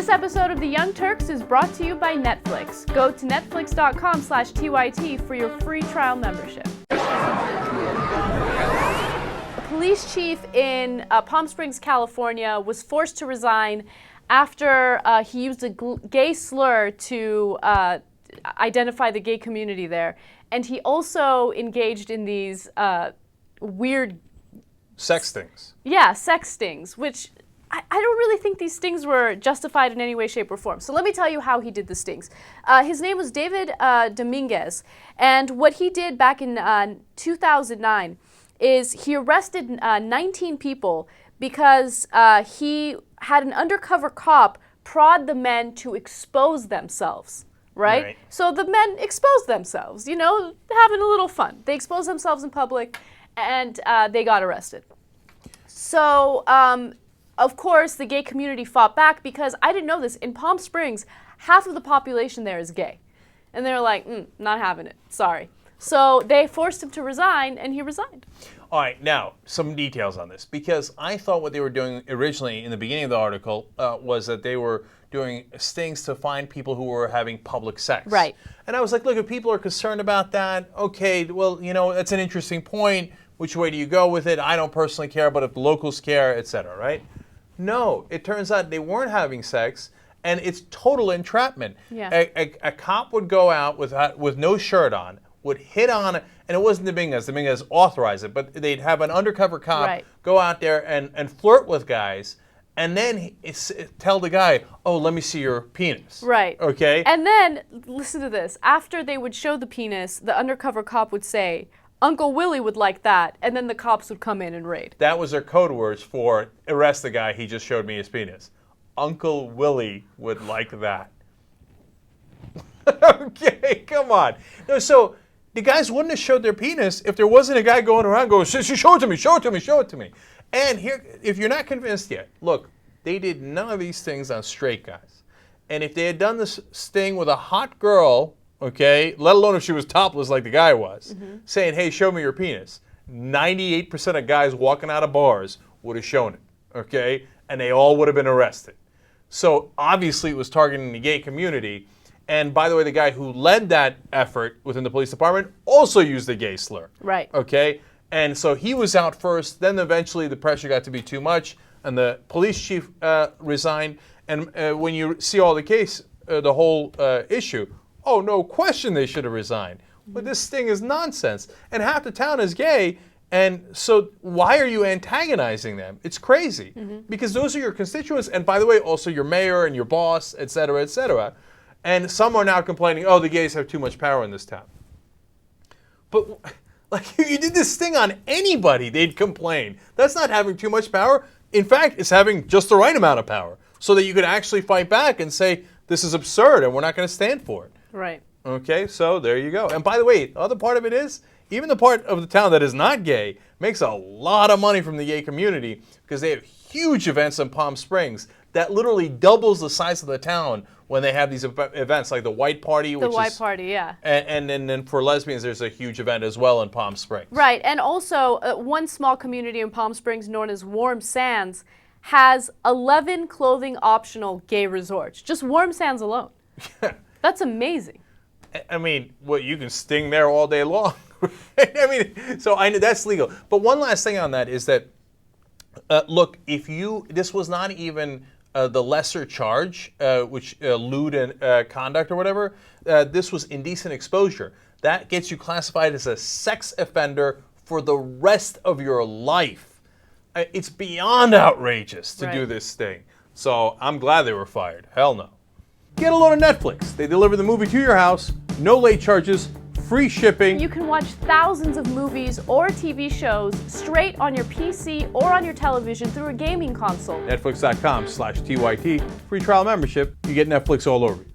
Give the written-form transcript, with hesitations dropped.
This episode of The Young Turks is brought to you by Netflix. Go to netflix.com/TYT for your free trial membership. A police chief in Palm Springs, California was forced to resign after he used a gay slur to identify the gay community there. And he also engaged in these weird... sex stings. Yeah, sex stings, which... I don't really think these stings were justified in any way, shape, or form. So let me tell you how he did the stings. His name was David Dominguez, and what he did back in 2009 is he arrested 19 people because he had an undercover cop prod the men to expose themselves, right? So the men exposed themselves, you know, having a little fun. They exposed themselves in public, and they got arrested. So... of course, the gay community fought back because, I didn't know this, in Palm Springs, half of the population there is gay. And they were like, not having it, sorry. So they forced him to resign, and he resigned. All right, now, some details on this, because I thought what they were doing originally in the beginning of the article was that they were doing stings to find people who were having public sex. Right. And I was like, look, if people are concerned about that, okay, well, you know, that's an interesting point. Which way do you go with it? I don't personally care, but if the locals care, et cetera, right? No, it turns out they weren't having sex, and it's total entrapment. Yeah. A cop would go out with no shirt on, would hit on, and it wasn't Dominguez. Dominguez authorized it, but they'd have an undercover cop go out there and flirt with guys, and then tell the guy, oh, let me see your penis. Right. Okay? And then, listen to this, after they would show the penis, the undercover cop would say, Uncle Willie would like that, and then the cops would come in and raid. That was their code words for arrest the guy, he just showed me his penis. Uncle Willie would like that. Okay, come on. No, so the guys wouldn't have showed their penis if there wasn't a guy going around going, show it to me, show it to me, show it to me. And here, if you're not convinced yet, look, they did none of these things on straight guys. And if they had done this sting with a hot girl, okay, let alone if she was topless like the guy was, saying, hey, show me your penis, 98% of guys walking out of bars would have shown it, okay? And they all would have been arrested. So obviously it was targeting the gay community. And by the way, the guy who led that effort within the police department also used the gay slur. Right. Okay? And so he was out first, then eventually the pressure got to be too much, and the police chief resigned. And when you see all the case, the whole issue, oh, no question they should have resigned. But this sting is nonsense. And half the town is gay, and so why are you antagonizing them? It's crazy. Because those are your constituents, and by the way, also your mayor and your boss, et cetera, et cetera. And some are now complaining, oh, the gays have too much power in this town. But like, if you did this sting on anybody, they'd complain. That's not having too much power. In fact, it's having just the right amount of power so that you could actually fight back and say, this is absurd and we're not going to stand for it. Right. Okay, so there you go. And by the way, the other part of it is, even the part of the town that is not gay makes a lot of money from the gay community because they have huge events in Palm Springs that literally doubles the size of the town when they have these events, like the White Party. The White Party, yeah. And then for lesbians, there's a huge event as well in Palm Springs. Right, and also one small community in Palm Springs known as Warm Sands has 11 clothing optional gay resorts. Just Warm Sands alone. That's amazing. I mean, what, you can sting there all day long. I mean, so I know that's legal. But one last thing on that is that, look, this was not even the lesser charge, which lewd and conduct or whatever. This was indecent exposure. That gets you classified as a sex offender for the rest of your life. It's beyond outrageous to do this thing. So I'm glad they were fired. Hell no. Get a load of Netflix. They deliver the movie to your house, no late charges, free shipping. You can watch thousands of movies or TV shows straight on your PC or on your television through a gaming console. Netflix.com/TYT. Free trial membership. You get Netflix all over you.